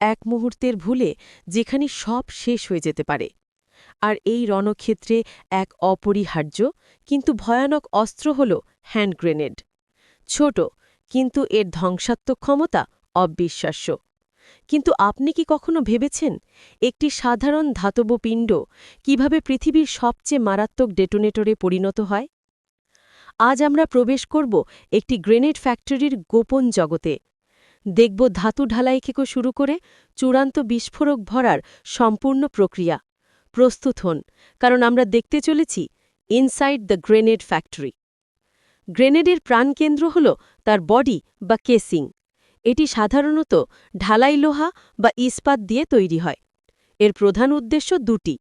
এক মুহূর্তের ভুলে যেখানে সব শেষ হয়ে যেতে পারে। আর এই রণক্ষেত্রে এক অপরিহার্য কিন্তু ভয়ানক অস্ত্র হল হ্যান্ড গ্রেনেড। ছোট, কিন্তু এর ধ্বংসাত্মক ক্ষমতা অবিশ্বাস্য। কিন্তু আপনি কি কখনো ভেবেছেন একটি সাধারণ ধাতব পিণ্ড কিভাবে পৃথিবীর সবচেয়ে মারাত্মক ডেটোনেটরে পরিণত হয়? আজ আমরা প্রবেশ করব একটি গ্রেনেড ফ্যাক্টরির গোপন জগতে। দেখব ধাতু ঢালাই থেকে শুরু করে চূড়ান্ত বিস্ফোরক ভরার সম্পূর্ণ প্রক্রিয়া। প্রস্তুত হন, কারণ আমরা দেখতে চলেছি ইনসাইড দ্য গ্রেনেড ফ্যাক্টরি। গ্রেনেডের প্রাণকেন্দ্র হল তার বডি বা কেসিং। এটি সাধারণত ঢালাই লোহা বা ইস্পাত দিয়ে তৈরি হয়। এর প্রধান উদ্দেশ্য দুটি: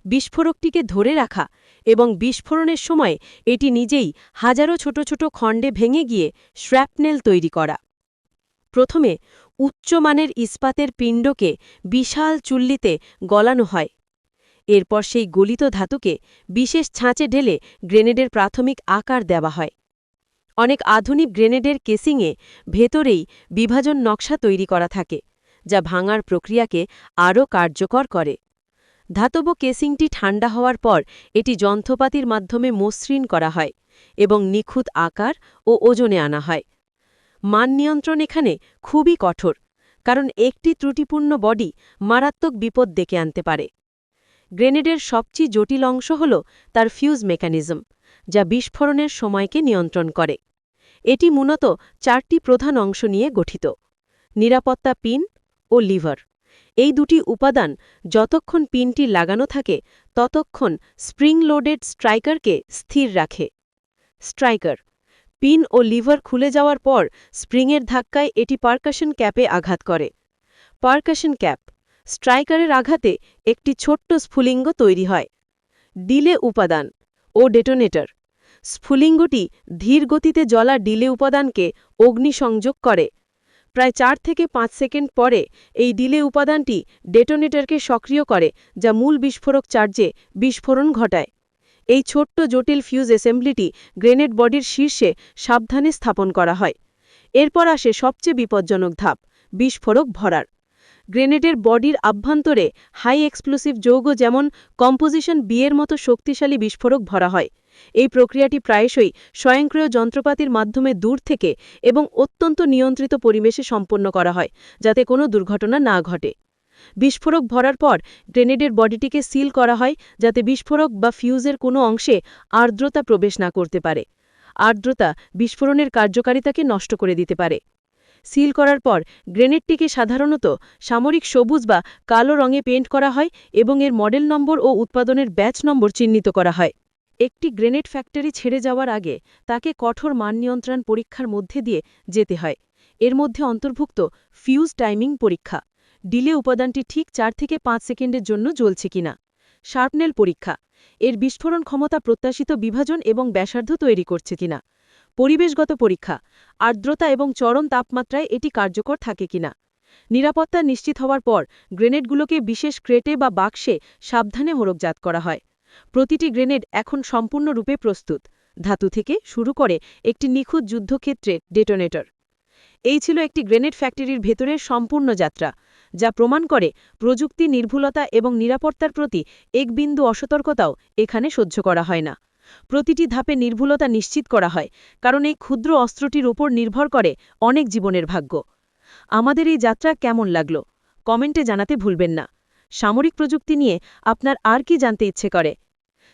বিস্ফোরকটিকে ধরে রাখা এবং বিস্ফোরণের সময় এটি নিজেই হাজারো ছোট ছোট খণ্ডে ভেঙে গিয়ে শ্র্যাপনেল তৈরি করা। প্রথমে উচ্চমানের ইস্পাতের পিণ্ডকে বিশাল চুল্লিতে গলানো হয়। এরপর সেই গলিত ধাতুকে বিশেষ ছাঁচে ঢেলে গ্রেনেডের প্রাথমিক আকার দেওয়া হয়। অনেক আধুনিক গ্রেনেডের কেসিংয়ে ভেতরেই বিভাজন নকশা তৈরি করা থাকে, যা ভাঙার প্রক্রিয়াকে আরও কার্যকর করে। ধাতব কেসিংটি ঠান্ডা হওয়ার পর এটি যন্ত্রপাতির মাধ্যমে মসৃণ করা হয় এবং নিখুঁত আকার ও ওজনে আনা হয়। মান নিয়ন্ত্রণ এখানে খুবই কঠোর, কারণ একটি ত্রুটিপূর্ণ বডি মারাত্মক বিপদ ডেকে আনতে পারে। গ্রেনেডের সবচেয়ে জটিল অংশ হল তার ফিউজ মেকানিজম, যা বিস্ফোরণের সময়কে নিয়ন্ত্রণ করে। এটি মূলত 4টি প্রধান অংশ নিয়ে গঠিত: নিরাপত্তা পিন ও লিভার। এই দুটি উপাদান যতক্ষণ পিনটি লাগানো থাকে ততক্ষণ স্প্রিং লোডেড স্ট্রাইকারকে স্থির রাখে। স্ট্রাইকার পিন ও লিভার খুলে যাওয়ার পর স্প্রিংয়ের ধাক্কায় এটি পারকাশন ক্যাপে আঘাত করে। পারকাশন ক্যাপ স্ট্রাইকারের আঘাতে একটি ছোট্ট স্ফুলিঙ্গ তৈরি হয়। ডিলে উপাদান ও ডেটোনেটর স্ফুলিঙ্গটি ধীর গতিতে জ্বলা ডিলে উপাদানকে অগ্নিসংযোগ করে। প্রায় 4 থেকে 5 সেকেন্ড পরে এই ডিলে উপাদানটি ডেটোনেটরকে সক্রিয় করে, যা মূল বিস্ফোরক চার্জে বিস্ফোরণ ঘটায়। এই ছোট্ট জটিল ফিউজ অ্যাসেম্বলিটি গ্রেনেড বডির শীর্ষে সাবধানে স্থাপন করা হয়। এরপর আসে সবচেয়ে বিপজ্জনক ধাপ: বিস্ফোরক ভরার। গ্রেনেডের বডির আভ্যন্তরে হাই এক্সপ্লোসিভ যৌগ যেমন কম্পোজিশন বি এর মতো শক্তিশালী বিস্ফোরক ভরা হয়। এই প্রক্রিয়াটি প্রায়শই স্বয়ংক্রিয় যন্ত্রপাতির মাধ্যমে দূর থেকে এবং অত্যন্ত নিয়ন্ত্রিত পরিবেশে সম্পন্ন করা হয়, যাতে কোনো দুর্ঘটনা না ঘটে। বিস্ফোরক ভরার পর গ্রেনেডের বডিটিকে সিল করা হয়, যাতে বিস্ফোরক বা ফিউজের কোনো অংশে আর্দ্রতা প্রবেশ না করতে পারে। আর্দ্রতা বিস্ফোরণের কার্যকারিতাকে নষ্ট করে দিতে পারে। সিল করার পর গ্রেনেডটিকে সাধারণত সামরিক সবুজ বা কালো রঙে পেইন্ট করা হয় এবং এর মডেল নম্বর ও উৎপাদনের ব্যাচ নম্বর চিহ্নিত করা হয়। একটি গ্রেনেড ফ্যাক্টরি ছেড়ে যাওয়ার আগে তাকে কঠোর মান নিয়ন্ত্রণ পরীক্ষার মধ্যে দিয়ে যেতে হয়। এর মধ্যে অন্তর্ভুক্ত ফিউজ টাইমিং পরীক্ষা, ডিলে উপাদানটি ঠিক 4 থেকে 5 সেকেন্ডের জন্য জ্বলছে কিনা। শার্পনেল পরীক্ষা, এর বিস্ফোরণ ক্ষমতা প্রত্যাশিত বিভাজন এবং ব্যাসার্ধ তৈরি করছে কিনা। পরিবেশগত পরীক্ষা, আর্দ্রতা এবং চরম তাপমাত্রায় এটি কার্যকর থাকে কিনা। নিরাপত্তা নিশ্চিত হওয়ার পর গ্রেনেডগুলোকে বিশেষ ক্রেটে বা বাক্সে সাবধানে মোড়কজাত করা হয়। প্রতিটি গ্রেনেড এখন সম্পূর্ণরূপে প্রস্তুত, ধাতু থেকে শুরু করে একটি নিখুঁত যুদ্ধক্ষেত্রে ডেটোনেটর। এই ছিল একটি গ্রেনেড ফ্যাক্টরির ভেতরের সম্পূর্ণ যাত্রা, যা প্রমাণ করে প্রযুক্তি, নির্ভুলতা এবং নিরাপত্তার প্রতি এক বিন্দু অসতর্কতাও এখানে সহ্য করা হয় না। প্রতিটি ধাপে নির্ভুলতা নিশ্চিত করা হয়, কারণ এই ক্ষুদ্র অস্ত্রটির ওপর নির্ভর করে অনেক জীবনের ভাগ্য। আমাদের এই যাত্রা কেমন লাগলো কমেন্টে জানাতে ভুলবেন না। সামরিক প্রযুক্তি নিয়ে আপনার আর কি জানতে ইচ্ছে করে?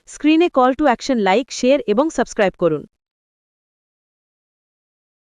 স্ক্রিনে call to action like, share এবং সাবস্ক্রাইব করুন।